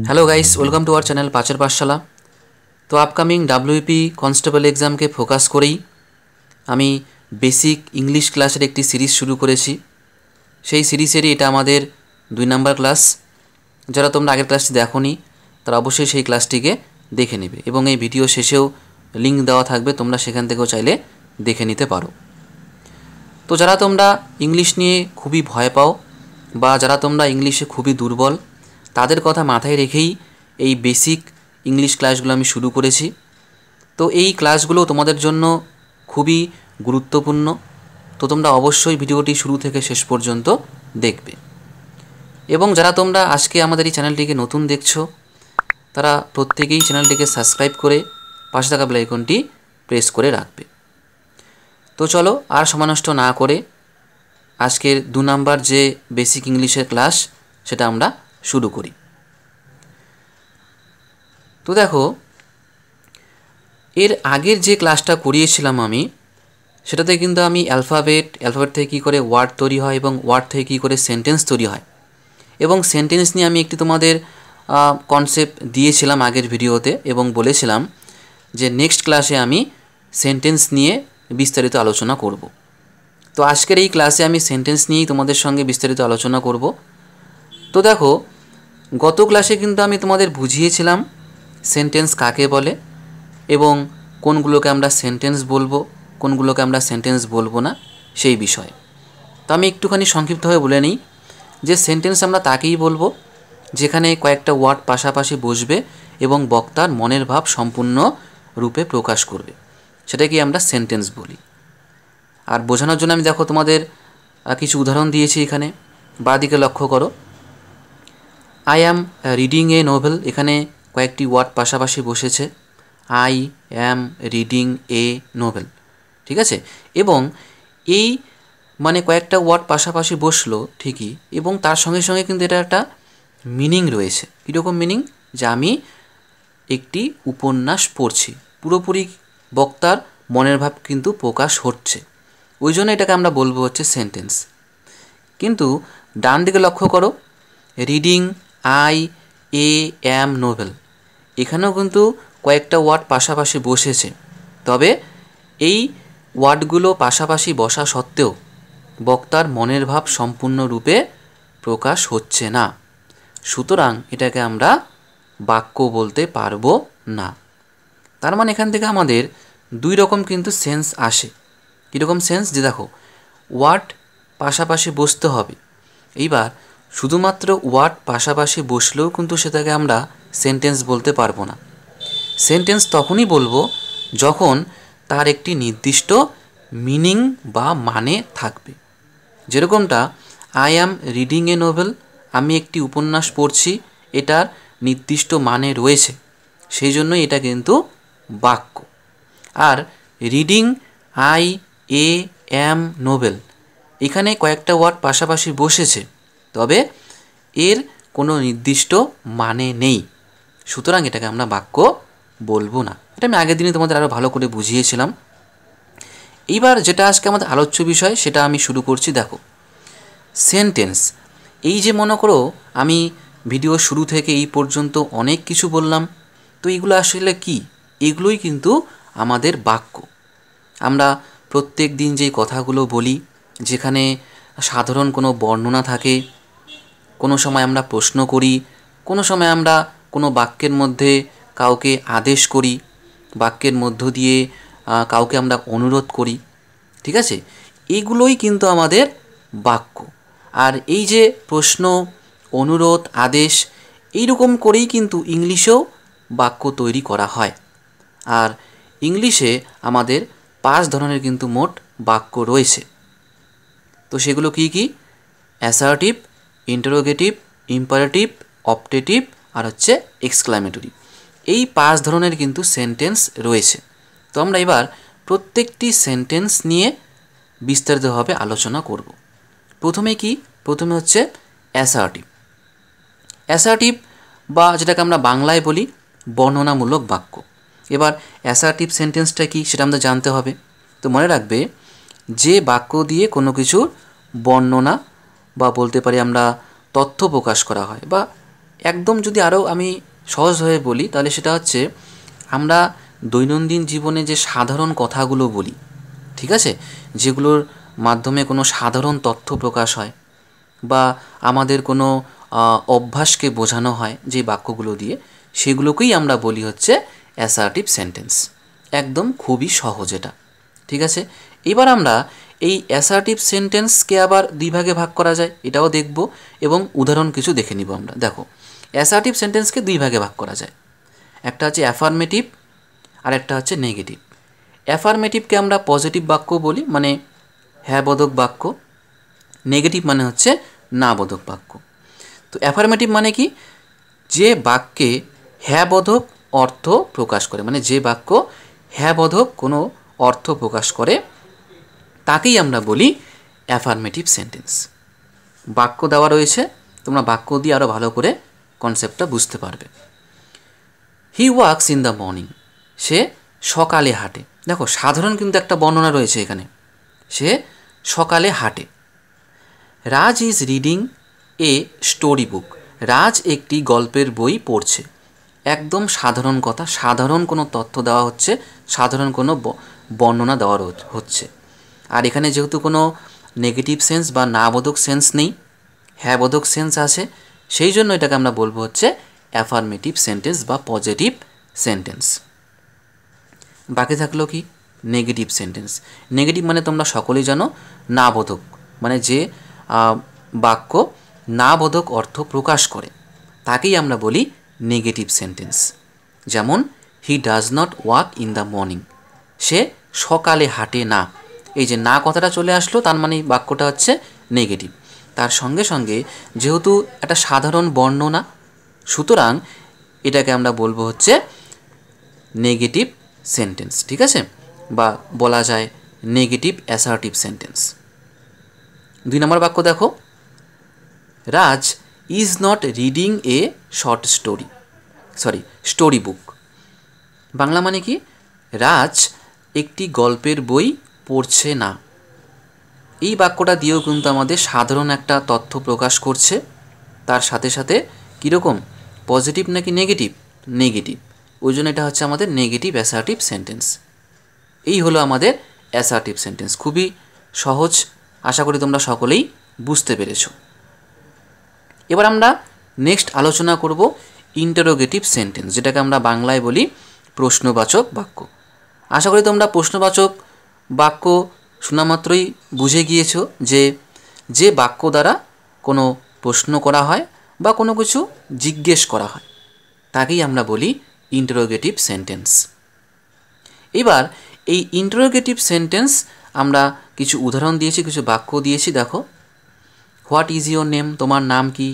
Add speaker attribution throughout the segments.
Speaker 1: Hello guys, welcome to our channel पाचेर पाठशाला। तो अपकामिंग डब्ल्यूपी कन्स्टेबल एग्जाम के फोकास करेई आमी बेसिक इंग्लिश क्लासेर एक सीरीज शुरू करेছি। সেই সিরিজেরই এটা আমাদের 2 নম্বর ক্লাস। যারা তোমরা আগের ক্লাসটি দেখোনি তারা অবশ্যই সেই ক্লাসটিকে দেখে নেবে এবং এই ভিডিও শেষেও লিংক দেওয়া থাকবে, তোমরা সেখান থেকেও চাইলে দেখে নিতে পারো। তো যারা তোমরা ইংলিশ নিয়ে খুবই ভয় পাও বা যারা তোমরা ইংলিশে খুবই দুর্বল তাদের কথা মাথায় রেখেই এই বেসিক ইংলিশ ক্লাসগুলো আমি শুরু করেছি। তো এই ক্লাসগুলো তোমাদের জন্য খুবই গুরুত্বপূর্ণ, তো তোমরা অবশ্যই ভিডিওটি শুরু থেকে শেষ পর্যন্ত দেখবে। এবং যারা তোমরা আজকে আমাদের এই চ্যানেলটিকে নতুন দেখছো তারা প্রত্যেকেই চ্যানেলটিকে সাবস্ক্রাইব করে পাশে থাকা বেল আইকনটি প্রেস করে রাখবে। তো চলো আর সময় নষ্ট না করে আজকের 2 নম্বর যে বেসিক ইংলিশের ক্লাস সেটা আমরা শুরু করি। তো দেখো, এর আগের যে ক্লাসটা করিয়েছিলাম আমি সেটাতে কিন্তু আমি অ্যালফাবেট থেকে কী করে ওয়ার্ড তৈরি হয় এবং ওয়ার্ড থেকে কী করে সেন্টেন্স তৈরি হয় এবং সেন্টেন্স নিয়ে আমি একটি তোমাদের কনসেপ্ট দিয়েছিলাম আগের ভিডিওতে এবং বলেছিলাম যে নেক্সট ক্লাসে আমি সেন্টেন্স নিয়ে বিস্তারিত আলোচনা করব। তো আজকের এই ক্লাসে আমি সেন্টেন্স নিয়েই তোমাদের সঙ্গে বিস্তারিত আলোচনা করব। তো দেখো, গত ক্লাসে কিন্তু আমি তোমাদের বুঝিয়েছিলাম সেন্টেন্স কাকে বলে এবং কোনগুলোকে আমরা সেন্টেন্স বলবো, কোনগুলোকে আমরা সেন্টেন্স বলবো না সেই বিষয়ে। তো আমি একটুখানি সংক্ষিপ্তভাবে বলে নিই যে সেন্টেন্স আমরা তাকেই বলবো যেখানে কয়েকটা ওয়ার্ড পাশাপাশি বসবে এবং বক্তার মনের ভাব সম্পূর্ণ রূপে প্রকাশ করবে, সেটাকেই আমরা সেন্টেন্স বলি। আর বোঝানোর জন্য আমি দেখো তোমাদের কিছু উদাহরণ দিয়েছি। এখানে বাঁদিকে লক্ষ্য করো, I am reading a novel, এখানে কয়েকটি ওয়ার্ড পাশাপাশি বসেছে, I am reading a novel, ঠিক আছে। এবং এই মানে কয়েকটা ওয়ার্ড পাশাপাশি বসলো ঠিকই, এবং তার সঙ্গে সঙ্গে কিন্তু এটা একটা মিনিং রয়েছে। কীরকম মিনিং? যে আমি একটি উপন্যাস পড়ছি, পুরোপুরি বক্তার মনের ভাব কিন্তু প্রকাশ হচ্ছে, ওই জন্য এটাকে আমরা বলবো হচ্ছে সেন্টেন্স। কিন্তু ডান দিকে লক্ষ্য করো, reading I a am novel, এখানেও কিন্তু কয়েকটা ওয়ার্ড পাশাপাশি বসেছে, তবে এই ওয়ার্ডগুলো পাশাপাশি বসা সত্ত্বেও বক্তার মনের ভাব সম্পূর্ণরূপে প্রকাশ হচ্ছে না, সুতরাং এটাকে আমরা বাক্য বলতে পারবো না। তার মানে এখান থেকে আমাদের 2 রকম কিন্তু সেন্স আসে। কীরকম সেন্স? যে দেখো, ওয়ার্ড পাশাপাশি বসতে হবে। এইবার শুধুমাত্র ওয়ার্ড পাশাপাশি বসলেও কিন্তু সেটাকে আমরা সেন্টেন্স বলতে পারবো না। সেন্টেন্স তখনই বলবো যখন তার একটি নির্দিষ্ট মিনিং বা মানে থাকবে। যেরকমটা I am reading a novel, আমি একটি উপন্যাস পড়ছি, এটার নির্দিষ্ট মানে রয়েছে, সেই জন্যই এটা কিন্তু বাক্য। আর reading I a am novel, এখানে কয়েকটা ওয়ার্ড পাশাপাশি বসেছে, তবে এর কোনো নির্দিষ্ট মানে নেই, সুতরাং এটাকে আমরা বাক্য বলবো না। এটা আমি আগের দিনে তোমাদের আরও ভালো করে বুঝিয়েছিলাম। এইবার যেটা আজকে আমাদের আলোচ্য বিষয় সেটা আমি শুরু করছি। দেখো, সেন্টেন্স, এই যে মনে করো আমি ভিডিও শুরু থেকে এই পর্যন্ত অনেক কিছু বললাম, তো এইগুলো আসলে কি? এগুলোই কিন্তু আমাদের বাক্য। আমরা প্রত্যেক দিন যেই কথাগুলো বলি, যেখানে সাধারণ কোনো বর্ণনা থাকে, কোনো সময় আমরা প্রশ্ন করি, কোনো সময় আমরা কোনো বাক্যের মধ্যে কাউকে আদেশ করি, বাক্যের মধ্য দিয়ে কাউকে আমরা অনুরোধ করি, ঠিক আছে, এইগুলোই কিন্তু আমাদের বাক্য। আর এই যে প্রশ্ন, অনুরোধ, আদেশ, এইরকম করেই কিন্তু ইংলিশেও বাক্য তৈরি করা হয়। আর ইংলিশে আমাদের 5 ধরনের কিন্তু মোট বাক্য রয়েছে। তো সেগুলো কি কি? অ্যাসার্টিভ, ইন্টারোগেটিভ, ইম্পারেটিভ, অপটেটিভ আর হচ্ছে এক্সক্লামেটরি। এই 5 ধরনের কিন্তু সেন্টেন্স রয়েছে। তো আমরা এবার প্রত্যেকটি সেন্টেন্স নিয়ে বিস্তারিতভাবে আলোচনা করব। প্রথমে হচ্ছে অ্যাসার্টিভ। অ্যাসার্টিভ বা যেটাকে আমরা বাংলায় বলি বর্ণনামূলক বাক্য। এবার অ্যাসার্টিভ সেন্টেন্সটা কি সেটা আমাদের জানতে হবে। তো মনে রাখবে, যে বাক্য দিয়ে কোনো কিছুর বর্ণনা বা বলতে পারি আমরা তথ্য প্রকাশ করা হয় বা একদম যদি আরও আমি সহজভাবে বলি তাহলে সেটা হচ্ছে আমরা দৈনন্দিন জীবনে যে সাধারণ কথাগুলো বলি, ঠিক আছে, যেগুলোর মাধ্যমে কোনো সাধারণ তথ্য প্রকাশ হয় বা আমাদের কোনো অভ্যাসকে বোঝানো হয় যে বাক্যগুলো দিয়ে, সেগুলোকেই আমরা বলি হচ্ছে অ্যাসার্টিভ সেন্টেন্স। একদম খুবই সহজ এটা, ঠিক আছে। এবার আমরা এই অ্যাসার্টিভ সেন্টেন্সকে আবার দুই ভাগে ভাগ করা যায় এটাও দেখব এবং উদাহরণ কিছু দেখে নিব আমরা। দেখো, অ্যাসার্টিভ সেন্টেন্সকে দুই ভাগে ভাগ করা যায়, একটা হচ্ছে অ্যাফার্মেটিভ আর একটা হচ্ছে নেগেটিভ। অ্যাফার্মেটিভকে আমরা পজিটিভ বাক্য বলি, মানে হ্যাঁ বোধক বাক্য। নেগেটিভ মানে হচ্ছে না বোধক বাক্য। তো অ্যাফার্মেটিভ মানে কি? যে বাক্যে হ্যাঁ বোধক অর্থ প্রকাশ করে, মানে যে বাক্য হ্যাঁ বোধক কোনো অর্থ প্রকাশ করে তাকেই আমরা বলি অ্যাফার্মেটিভ সেন্টেন্স। বাক্য দেওয়া রয়েছে, তোমরা বাক্য দিয়ে আরও ভালো করে কনসেপ্টটা বুঝতে পারবে। হি ওয়াক্স ইন দ্য মর্নিং, সে সকালে হাঁটে। দেখো, সাধারণ কিন্তু একটা বর্ণনা রয়েছে এখানে, সে সকালে হাঁটে। Raj is reading a story book, Raj একটি গল্পের বই পড়ছে। একদম সাধারণ কথা, সাধারণ কোনো তথ্য দেওয়া হচ্ছে, সাধারণ কোনো বর্ণনা দেওয়া হচ্ছে। আর এখানে যেহেতু কোনো নেগেটিভ সেন্স বা না বোধক সেন্স নেই, হ্যাঁ বোধক সেন্স আছে, সেই জন্য এটাকে আমরা বলবো হচ্ছে অ্যাফার্মেটিভ সেন্টেন্স বা পজিটিভ সেন্টেন্স। বাকি থাকলো কি? Negative sentence. নেগেটিভ মানে তোমরা সকলেই জানো না বোধক, মানে যে বাক্য না বোধক অর্থ প্রকাশ করে তাকেই আমরা বলি নেগেটিভ সেন্টেন্স। যেমন he does not walk in the morning, সে সকালে হাঁটে না। এই যে না কথাটা চলে আসলো, তার মানে বাক্যটা হচ্ছে নেগেটিভ। তার সঙ্গে সঙ্গে যেহেতু একটা সাধারণ বর্ণনা, সুতরাং এটাকে আমরা বলবো হচ্ছে নেগেটিভ সেন্টেন্স, ঠিক আছে, বা বলা যায় নেগেটিভ অ্যাসার্টিভ সেন্টেন্স। 2 নম্বর বাক্য দেখো, Raj is not reading a short story book. Bangla মানে কি? রাজ একটি গল্পের বই পড়ছে না। এই বাক্যটা দিয়েও কিন্তু আমাদের সাধারণ একটা তথ্য প্রকাশ করছে। তার সাথে সাথে কীরকম, পজিটিভ নাকি নেগেটিভ? নেগেটিভ। ওই জন্য এটা হচ্ছে আমাদের নেগেটিভ অ্যাসার্টিভ সেন্টেন্স। এই হলো আমাদের অ্যাসার্টিভ সেন্টেন্স। খুবই সহজ, আশা করি তোমরা সকলেই বুঝতে পেরেছ। এবার আমরা নেক্সট আলোচনা করব ইন্টারোগেটিভ সেন্টেন্স, যেটাকে আমরা বাংলায় বলি প্রশ্নবাচক বাক্য। আশা করি তোমরা প্রশ্নবাচক বাক্য শোনা মাত্রই বুঝে গিয়েছো যে যে বাক্য দ্বারা কোনো প্রশ্ন করা হয় বা কোনো কিছু জিজ্ঞেস করা হয় তাকেই আমরা বলি ইন্টারোগেটিভ সেন্টেন্স। এবার এই ইন্টারোগেটিভ সেন্টেন্স আমরা কিছু উদাহরণ দিয়েছি, কিছু বাক্য দিয়েছি। দেখো, হোয়াট ইজ ইয়োর নেম, তোমার নাম কি?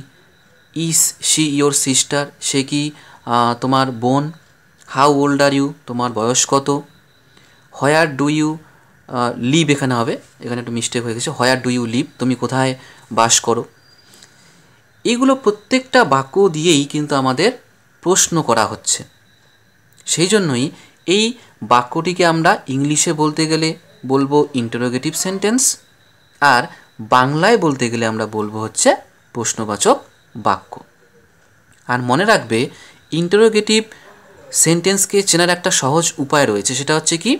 Speaker 1: ইজ শি ইয়োর সিস্টার, সে কি তোমার বোন? হাউ ওল্ড আর ইউ, তোমার বয়স কত? হোয়ার ডু ইউ লিভ, এখানে হবে, এখানে একটু মিস্টেক হয়ে গেছে, হোয়ার ডু ইউ লিভ, তুমি কোথায় বাস করো? এগুলো প্রত্যেকটা বাক্য দিয়েই কিন্তু আমাদের প্রশ্ন করা হচ্ছে। সেই জন্যই এই বাক্যটিকে আমরা ইংলিশে বলতে গেলে বলবো ইন্টারোগেটিভ সেন্টেন্স, আর বাংলায় বলতে গেলে আমরা বলবো হচ্ছে প্রশ্নবাচক বাক্য। আর মনে রাখবে, ইন্টারোগেটিভ সেন্টেন্সকে চেনার একটা সহজ উপায় রয়েছে। সেটা হচ্ছে কি?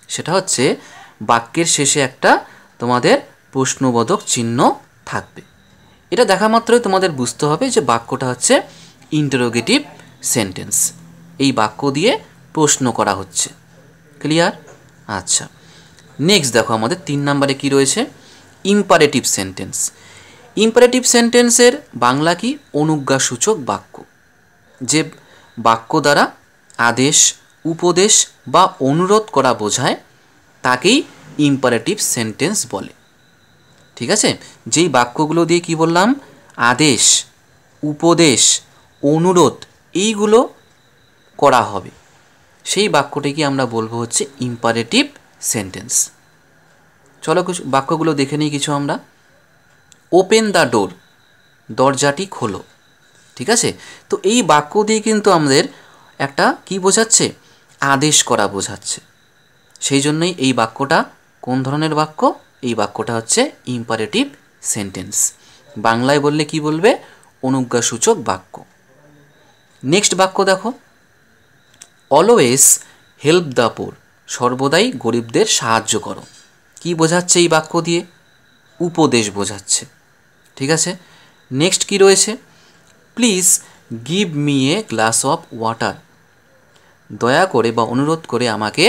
Speaker 1: সেটা হচ্ছে বাক্যের শেষে একটা তোমাদের প্রশ্নবোধক চিহ্ন থাকবে। এটা দেখা মাত্রই তোমাদের বুঝতে হবে যে বাক্যটা হচ্ছে ইন্টারোগেটিভ সেন্টেন্স, এই বাক্য দিয়ে প্রশ্ন করা হচ্ছে। ক্লিয়ার? আচ্ছা, নেক্সট দেখো আমাদের 3 নম্বরে কি রয়েছে, ইম্পারেটিভ সেন্টেন্স। ইম্পারেটিভ সেন্টেন্সের বাংলা কি? অনুজ্ঞাসূচক বাক্য। যে বাক্য দ্বারা আদেশ, উপদেশ বা অনুরোধ করা বোঝায় তাকেই ইম্পারেটিভ সেন্টেন্স বলে। ঠিক আছে, যেই বাক্যগুলো দিয়ে কি বললাম, আদেশ, উপদেশ, অনুরোধ এইগুলো করা হবে, সেই বাক্যটিকে আমরা বলবো হচ্ছে ইম্পারেটিভ সেন্টেন্স। চলো কিছু বাক্যগুলো দেখে নিই কিছু আমরা। ওপেন দ্য ডোর, দরজাটি খোলো। ঠিক আছে, তো এই বাক্য দিয়ে কিন্তু আমাদের একটা কি বোঝাচ্ছে? আদেশ করা বোঝাচ্ছে। সেই জন্যই এই বাক্যটা কোন ধরনের বাক্য? এই বাক্যটা হচ্ছে ইম্পারেটিভ সেন্টেন্স। বাংলায় বললে কি বলবে? অনুজ্ঞাসূচক বাক্য। নেক্সট বাক্য দেখো, অলওয়েজ হেল্প দ্য পোর, সর্বদাই গরিবদের সাহায্য করো। কি বোঝাচ্ছে এই বাক্য দিয়ে? উপদেশ বোঝাচ্ছে। ঠিক আছে, নেক্সট কি রয়েছে, please give me a glass of water, দয়া করে বা অনুরোধ করে আমাকে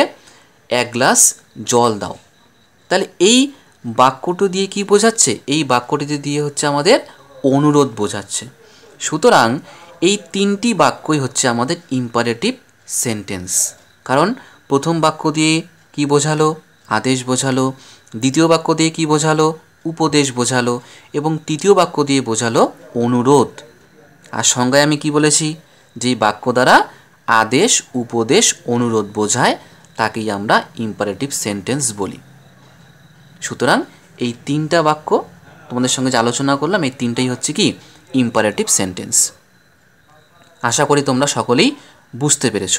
Speaker 1: এক গ্লাস জল দাও। তাহলে এই বাক্যটি দিয়ে কি বোঝাচ্ছে? এই বাক্যটি দিয়ে হচ্ছে আমাদের অনুরোধ বোঝাচ্ছে। সুতরাং এই তিনটি বাক্যই হচ্ছে আমাদের ইম্পারেটিভ সেন্টেন্স। কারণ প্রথম বাক্য দিয়ে কি বোঝালো? আদেশ বোঝালো। দ্বিতীয় বাক্য দিয়ে কি বোঝালো? উপদেশ বোঝালো। এবং তৃতীয় বাক্য দিয়ে বোঝালো অনুরোধ। আর সংজ্ঞায় আমি কি বলেছি? যে বাক্য দ্বারা আদেশ, উপদেশ, অনুরোধ বোঝায় তাকেই আমরা ইম্পারেটিভ সেন্টেন্স বলি। সুতরাং এই তিনটা বাক্য তোমাদের সঙ্গে যে আলোচনা করলাম, এই তিনটাই হচ্ছে কি ইম্পারেটিভ সেন্টেন্স। আশা করি তোমরা সকলেই বুঝতে পেরেছ।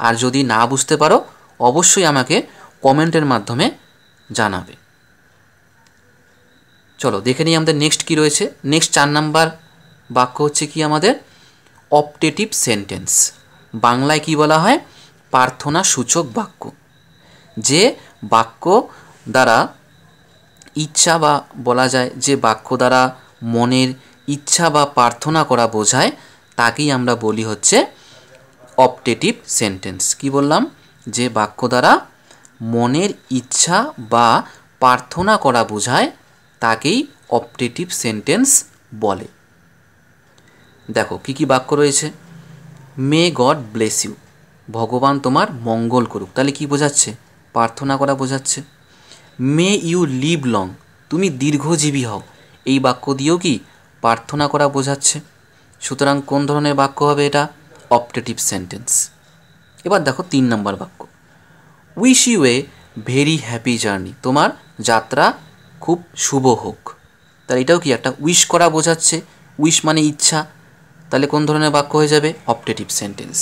Speaker 1: আর যদি না বুঝতে পারো অবশ্যই আমাকে কমেন্টের মাধ্যমে জানাবে। চলো দেখে নিই আমাদের নেক্সট কি রয়েছে। নেক্সট 4 নাম্বার বাক্য হচ্ছে কি আমাদের অপটেটিভ সেন্টেন্স। বাংলায় কি বলা হয়? প্রার্থনা সূচক বাক্য। যে বাক্য দ্বারা ইচ্ছা বা বলা যায় যে বাক্য দ্বারা মনের ইচ্ছা বা প্রার্থনা করা বোঝায় তাকেই আমরা বলি হচ্ছে অপটেটিভ সেন্টেন্স। কি বললাম? যে বাক্য দ্বারা মনের ইচ্ছা বা প্রার্থনা করা বোঝায় তাকেই অপটেটিভ সেন্টেন্স বলে। দেখো কি কি বাক্য রয়েছে। মে গড ব্লেস ইউ, ভগবান তোমার মঙ্গল করুক। তাহলে কি বোঝাচ্ছে? প্রার্থনা করা বোঝাচ্ছে। মে ইউ লিভ লং, তুমি দীর্ঘজীবী হও। এই বাক্য দিয়েও কি প্রার্থনা করা বোঝাচ্ছে। সুতরাং কোন ধরনের বাক্য হবে এটা? Optative sentence. এবার দেখো 3 নম্বর বাক্য, wish you a very happy journey, তোমার যাত্রা খুব শুভ হোক। তাহলে এটাও কি একটা উইশ করা বোঝাচ্ছে। উইশ মানে ইচ্ছা। তাহলে কোন ধরনের বাক্য হয়ে যাবে? Optative sentence.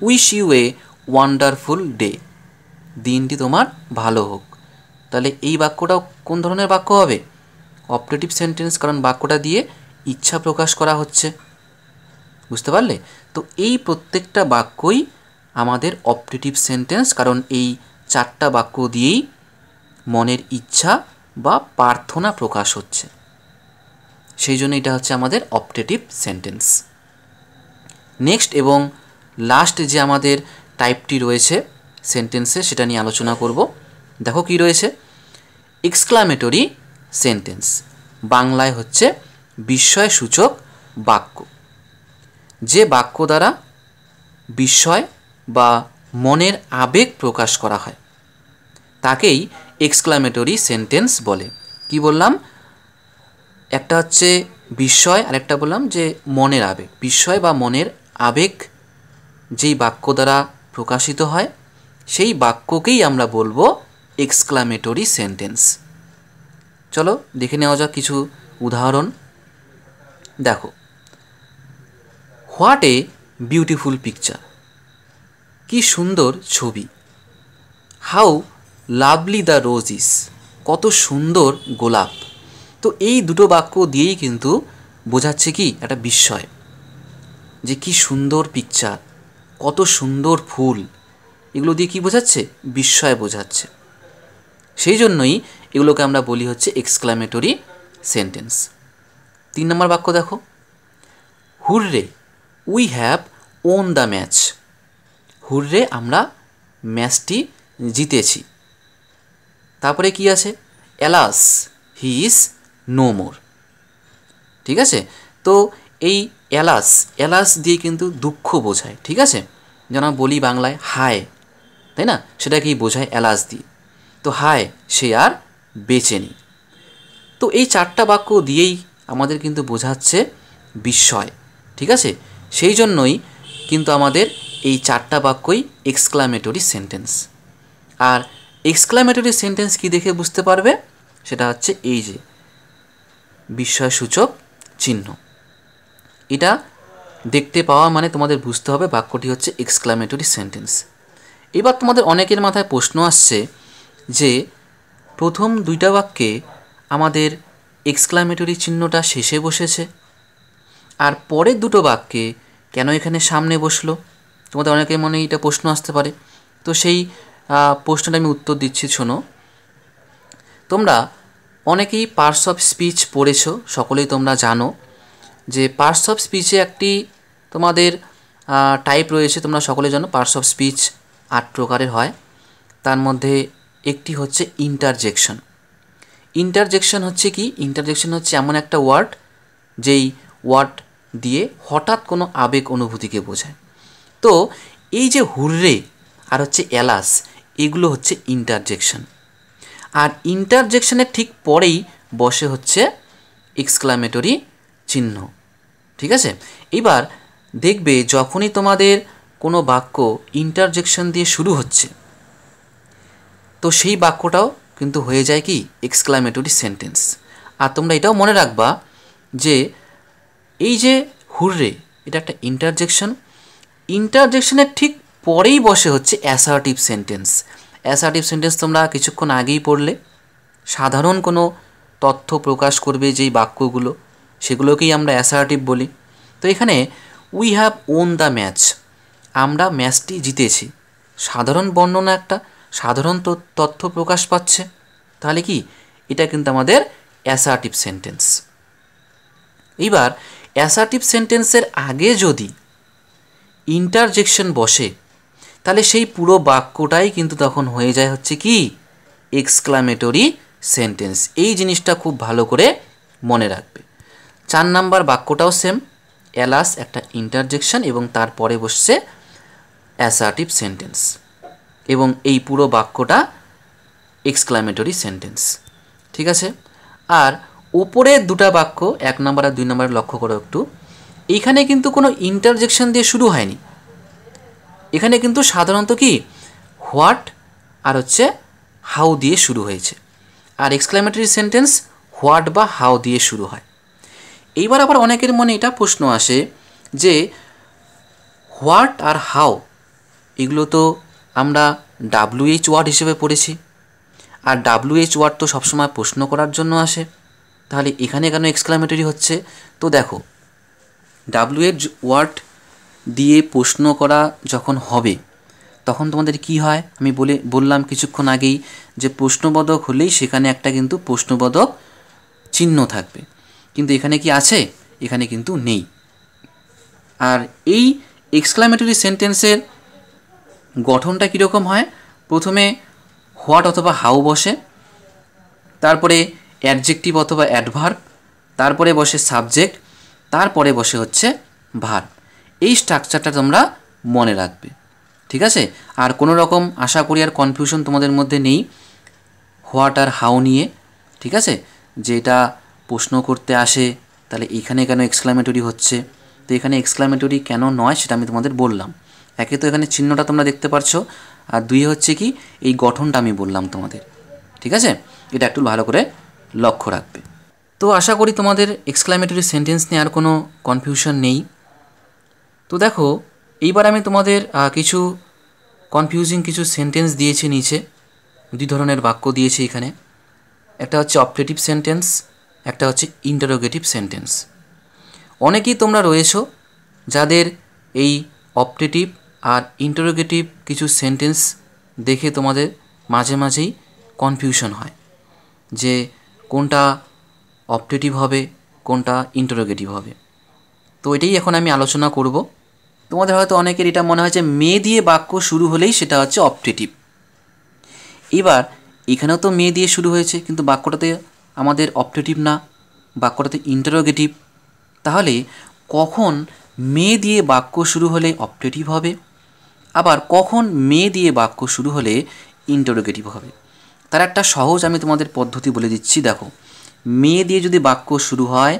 Speaker 1: Wish you a wonderful day, দিনটি তোমার ভালো হোক। তাহলে এই বাক্যটাও কোন ধরনের বাক্য হবে? অপটেটিভ সেন্টেন্স, কারণ বাক্যটা দিয়ে ইচ্ছা প্রকাশ করা হচ্ছে। বুঝতে পারলে? তো এই প্রত্যেকটা বাক্যই আমাদের অপটেটিভ সেন্টেন্স, কারণ এই 4টা বাক্য দিয়েই মনের ইচ্ছা বা প্রার্থনা প্রকাশ হচ্ছে। সেই জন্য এটা হচ্ছে আমাদের অপটেটিভ সেন্টেন্স। নেক্সট এবং লাস্ট যে আমাদের টাইপটি রয়েছে সেন্টেন্সে, সেটা নিয়ে আলোচনা করব। দেখো কি রয়েছে, এক্সক্লামেটরি সেন্টেন্স। বাংলায় হচ্ছে বিস্ময়সূচক বাক্য। যে বাক্য দ্বারা বিস্ময় বা মনের আবেগ প্রকাশ করা হয় তাকেই এক্সক্লামেটরি সেন্টেন্স বলে। কি বললাম? একটা হচ্ছে বিস্ময়, আর একটা বললাম যে মনের আবেগ। বিস্ময় বা মনের আবেগ যেই বাক্য দ্বারা প্রকাশিত হয় সেই বাক্যকেই আমরা বলবো এক্সক্লামেটরি সেন্টেন্স। চলো দেখে নেওয়া যাক কিছু উদাহরণ। দেখো, হোয়াট এ বিউটিফুল পিকচার, কি সুন্দর ছবি। How lovely the rose is, কত সুন্দর গোলাপ। তো এই দুটো বাক্য দিয়েই কিন্তু বোঝাচ্ছে কি একটা বিস্ময়, যে কি সুন্দর পিকচার, কত সুন্দর ফুল। এগুলো দিয়ে কি বোঝাচ্ছে? বিস্ময় বোঝাচ্ছে। সেই জন্যই এগুলোকে আমরা বলি হচ্ছে এক্সক্লামেটরি সেন্টেন্স। 3 নম্বর বাক্য দেখো, hurray we have won the match, hurray আমরা ম্যাচটি জিতেছি। তারপরে কি আছে? Alas he is no more. ঠিক আছে, তো এই অ্যালাস, অ্যালাস দিয়ে কিন্তু দুঃখ বোঝায়। ঠিক আছে, যেন বলি বাংলায় হায়, তাই না? সেটাকেই বোঝায় অ্যালাস দিয়ে। তো হায়, সে আর বেঁচে নেই। তো এই 4টা বাক্য দিয়েই আমাদের কিন্তু বোঝাচ্ছে বিস্ময়। ঠিক আছে, সেই জন্যই কিন্তু আমাদের এই 4টা বাক্যই এক্সক্লামেটরি সেন্টেন্স। আর এক্সক্লামেটরি সেন্টেন্স কি দেখে বুঝতে পারবে? সেটা হচ্ছে এই যে বিস্ময়সূচক চিহ্ন। এটা দেখতে পাওয়া মানে তোমাদের বুঝতে হবে বাক্যটি হচ্ছে এক্সক্লামেটরি সেন্টেন্স। এবার তোমাদের অনেকের মাথায় প্রশ্ন আসছে যে প্রথম 2টা বাক্যে আমাদের এক্সক্লামেটরি চিহ্নটা শেষে বসেছে, আর পরের 2টো বাক্যে কেন এখানে সামনে বসলো? তোমাদের অনেকের মনে এটা প্রশ্ন আসতে পারে। তো সেই প্রশ্নটা আমি উত্তর দিচ্ছি, শোনো। তোমরা অনেকেই পার্টস অফ স্পিচ পড়েছো, সকলেই তোমরা জানো যে পার্টস অফ স্পিচে একটি তোমাদের টাইপ রয়েছে। তোমরা সকলে জানো পার্টস অফ স্পিচ 8 প্রকারের হয়। তার মধ্যে একটি হচ্ছে ইন্টারজেকশন। ইন্টারজেকশন হচ্ছে কি? ইন্টারজেকশন হচ্ছে এমন একটা ওয়ার্ড যেই ওয়ার্ড দিয়ে হঠাৎ কোনো আবেগ অনুভূতিকে বোঝায়। তো এই যে হুররে আর হচ্ছে এলাস, এগুলো হচ্ছে ইন্টারজেকশন। আর ইন্টারজেকশনের ঠিক পরেই বসে হচ্ছে এক্সক্লামেটরি চিহ্ন। ঠিক আছে? এবার দেখবে যখনই তোমাদের কোনো বাক্য ইন্টারজেকশন দিয়ে শুরু হচ্ছে, তো সেই বাক্যটাও কিন্তু হয়ে যায় কি? Exclamatory sentence. আর তোমরা এটাও মনে রাখবা যে এই যে হুররে, এটা একটা ইন্টারজেকশন। ইন্টারজেকশনের ঠিক পরেই বসে হচ্ছে অ্যাসার্টিভ সেন্টেন্স। অ্যাসার্টিভ সেন্টেন্স তোমরা কিছুক্ষণ আগেই পড়লে। সাধারণ কোনো তথ্য প্রকাশ করবে যেই বাক্যগুলো, সেগুলোকেই আমরা অ্যাসার্টিভ বলি। তো এখানে we have won the match, আমরা ম্যাচটি জিতেছি। সাধারণ বর্ণনা, একটা সাধারণ তথ্য প্রকাশ পাচ্ছে। তাহলে কি? এটা কিন্তু আমাদের অ্যাসার্টিভ সেন্টেন্স। এবার অ্যাসার্টিভ সেন্টেন্সের আগে যদি ইন্টারজেকশন বসে, তাহলে সেই পুরো বাক্যটাই কিন্তু তখন হয়ে যায় হচ্ছে কি? Exclamatory sentence. এই জিনিসটা খুব ভালো করে মনে রাখবে। 4 নাম্বার বাক্যটাও সেম, এলাস একটা ইন্টারজেকশন এবং তারপরে বসছে অ্যাসার্টিভ সেন্টেন্স, এবং এই পুরো বাক্যটা এক্সক্লামেটরি সেন্টেন্স। ঠিক আছে? আর ওপরের দুটা বাক্য 1 নম্বর আর 2 নম্বরে লক্ষ্য করো একটু। এইখানে কিন্তু কোনো ইন্টারজেকশন দিয়ে শুরু হয়নি। এখানে কিন্তু সাধারণত কি হোয়াট আর হচ্ছে হাউ দিয়ে শুরু হয়েছে। আর এক্সক্লামেটরি সেন্টেন্স হোয়াট বা হাউ দিয়ে শুরু হয়। এইবার আবার অনেকের মনে এটা প্রশ্ন আসে যে হোয়াট আর হাউ এগুলো তো আমরা WH ওয়ার্ড হিসেবে পড়েছি, আর WH ওয়ার্ড তো সবসময় প্রশ্ন করার জন্য আসে, তাহলে এখানে কেন এক্সক্লামেটরি হচ্ছে? তো দেখো, WH ওয়ার্ড দিয়ে প্রশ্ন করা যখন হবে তখন তোমাদের কি হয়? আমি বললাম কিছুক্ষণ আগেই যে প্রশ্নবোধক হলেই সেখানে একটা কিন্তু প্রশ্নবোধক চিহ্ন থাকবে, কিন্তু এখানে কি আছে? এখানে কিন্তু নেই। আর এই এক্সক্লামেটরি সেন্টেন্সের গঠনটা কীরকম হয়? প্রথমে হোয়াট অথবা হাউ বসে, তারপরে অ্যাডজেক্টিভ অথবা অ্যাডভার্ব, তারপরে বসে সাবজেক্ট, তারপরে বসে হচ্ছে ভার্ব। এই স্ট্রাকচারটা তোমরা মনে রাখবে। ঠিক আছে? আর কোনো রকম আশা করি আর কনফিউশন তোমাদের মধ্যে নেই হোয়াট আর হাউ নিয়ে। ঠিক আছে? যে এটা প্রশ্ন করতে আসে, তাহলে এখানে কেন এক্সক্লামেটরি হচ্ছে? তো এখানে এক্সক্লামেটরি কেন নয় সেটা আমি তোমাদের বললাম। একে তো এখানে চিহ্নটা তোমরা দেখতে পারছো, আর 2 হচ্ছে কি এই গঠনটা আমি বললাম তোমাদের। ঠিক আছে? এটা একটু ভালো করে লক্ষ্য রাখবে। তো আশা করি তোমাদের এক্সক্লামেটরি সেন্টেন্স নিয়ে আর কোনো কনফিউশন নেই। তো দেখো, এইবার আমি তোমাদের কিছু কনফিউজিং কিছু সেন্টেন্স দিয়েছি নিচে। 2 ধরনের বাক্য দিয়েছি এখানে। একটা হচ্ছে অপটেটিভ সেন্টেন্স, একটা হচ্ছে ইন্টারোগেটিভ সেন্টেন্স। অনেকেই তোমরা রয়েছো যাদের এই অপটেটিভ আর ইন্টারোগেটিভ কিছু সেন্টেন্স দেখে তোমাদের মাঝে মাঝেই কনফিউশন হয় যে কোনটা অপটেটিভ হবে, কোনটা ইন্টারোগেটিভ হবে। তো এটাই এখন আমি আলোচনা করব। তোমাদের হয়তো অনেকের এটা মনে হয় যে মে দিয়ে বাক্য শুরু হলেই সেটা হচ্ছে অপটেটিভ। এবার এখানেও তো মে দিয়ে শুরু হয়েছে, কিন্তু বাক্যটাতে আমাদের অপটেটিভ না, বাক্যটাতে ইন্টারোগেটিভ। তাহলে কখন মে দিয়ে বাক্য শুরু হলে অপটেটিভ হবে, আবার কখন মে দিয়ে বাক্য শুরু হলে ইন্টারোগেটিভ হবে? তার একটা সহজ আমি তোমাদের পদ্ধতি বলে দিচ্ছি। দেখো, মে দিয়ে যদি বাক্য শুরু হয়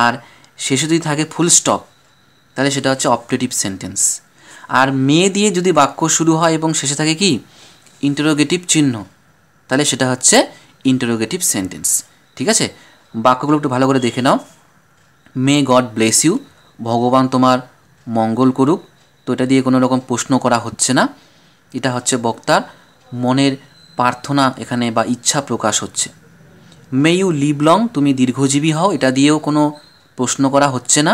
Speaker 1: আর শেষে যদি থাকে ফুল স্টপ, তাহলে সেটা হচ্ছে অপটেটিভ সেন্টেন্স। আর মে দিয়ে যদি বাক্য শুরু হয় এবং শেষে থাকে কি ইন্টারোগেটিভ চিহ্ন, তাহলে সেটা হচ্ছে ইন্টারোগেটিভ সেন্টেন্স। ঠিক আছে? বাক্যগুলো একটু ভালো করে দেখে নাও। মে গড ব্লেস ইউ, ভগবান তোমার মঙ্গল করুক। তো এটা দিয়ে কোনো রকম প্রশ্ন করা হচ্ছে না, এটা হচ্ছে বক্তার মনের প্রার্থনা এখানে বা ইচ্ছা প্রকাশ হচ্ছে। মে ইউ লিভ লং, তুমি দীর্ঘজীবী হও, এটা দিয়েও কোনো প্রশ্ন করা হচ্ছে না।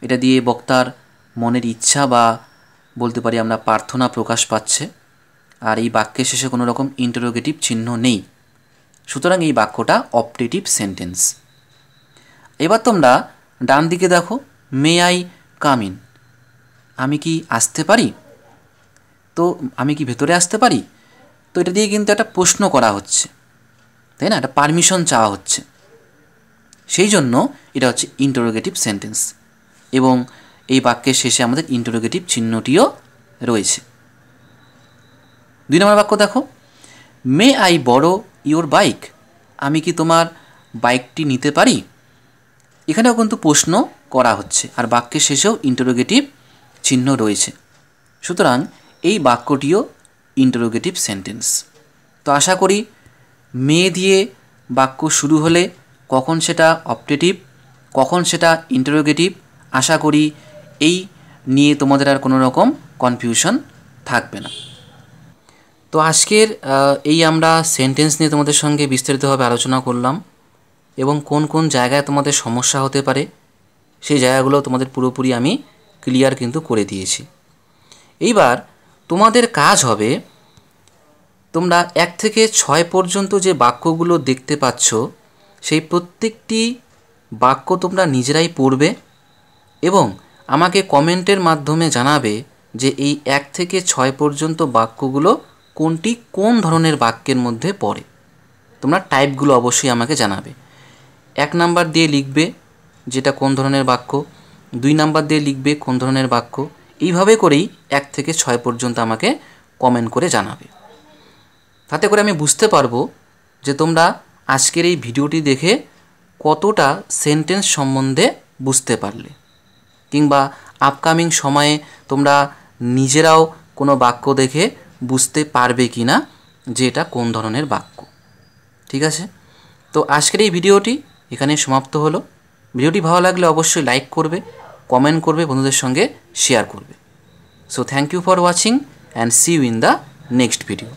Speaker 1: এটা দিয়ে বক্তার মনের ইচ্ছা বা বলতে পারি আমরা প্রার্থনা প্রকাশ পাচ্ছে। আর এই বাক্যের শেষে কোনো রকম ইন্টারোগেটিভ চিহ্ন নেই, সুতরাং এই বাক্যটা অপটেটিভ সেন্টেন্স। এবার তোমরা ডান দিকে দেখো, মে আই কাম ইন, আমি কি আসতে পারি, তো আমি কি ভেতরে আসতে পারি, তো এটা দিয়ে কিন্তু একটা প্রশ্ন করা হচ্ছে, তাই না, একটা পারমিশন চাওয়া হচ্ছে, সেই জন্য এটা হচ্ছে ইন্টারোগেটিভ সেন্টেন্স। এবং এই বাক্যের শেষে আমাদের ইন্টারোগেটিভ চিহ্নটিও রয়েছে। 2 নম্বর বাক্য দেখো, may I borrow your bike, আমি কি তোমার বাইকটি নিতে পারি, এখানেও কিন্তু প্রশ্ন করা হচ্ছে আর বাক্যের শেষেও ইন্টারোগেটিভ চিহ্ন রয়েছে, সুতরাং এই বাক্যটিও ইন্টারোগেটিভ সেন্টেন্স। তো আশা করি মে দিয়ে বাক্য শুরু হলে কখন সেটা অপটেটিভ, কখন সেটা ইন্টারোগেটিভ, আশা করি এই নিয়ে তোমাদের আর কোনো রকম কনফিউশন থাকবে না। তো আজকের এই আমরা সেন্টেন্স নিয়ে তোমাদের সঙ্গে বিস্তারিতভাবে আলোচনা করলাম এবং কোন কোন জায়গায় তোমাদের সমস্যা হতে পারে সেই জায়গাগুলো তোমাদের পুরোপুরি আমি ক্লিয়ার কিন্তু করে দিয়েছি। এইবার তোমাদের কাজ হবে, তোমরা 1 থেকে 6 পর্যন্ত যে বাক্যগুলো দেখতে পাচ্ছ সেই প্রত্যেকটি বাক্য তোমরা নিজেরাই পড়বে এবং আমাকে কমেন্টের মাধ্যমে জানাবে যে এই 1 থেকে 6 পর্যন্ত বাক্যগুলো কোনটি কোন ধরনের বাক্যের মধ্যে পড়ে। তোমরা টাইপগুলো অবশ্যই আমাকে জানাবে। 1 নাম্বার দিয়ে লিখবে যেটা কোন ধরনের বাক্য, 2 নাম্বার দিয়ে লিখবে কোন ধরনের বাক্য, এইভাবে করেই 1 থেকে 6 পর্যন্ত আমাকে কমেন্ট করে জানাবে। তাতে করে আমি বুঝতে পারবো যে তোমরা আজকের এই ভিডিওটি দেখে কতটা সেন্টেন্স সম্বন্ধে বুঝতে পারলে, কিংবা আপকামিং সময়ে তোমরা নিজেরাও কোনো বাক্য দেখে বুঝতে পারবে কি না যে এটা কোন ধরনের বাক্য। ঠিক আছে, তো আজকের এই ভিডিওটি এখানে সমাপ্ত হলো। ভিডিওটি ভালো লাগলে অবশ্যই লাইক করবে, কমেন্ট করবে, বন্ধুদের সঙ্গে শেয়ার করবে। So thank you for watching and see you in the next video.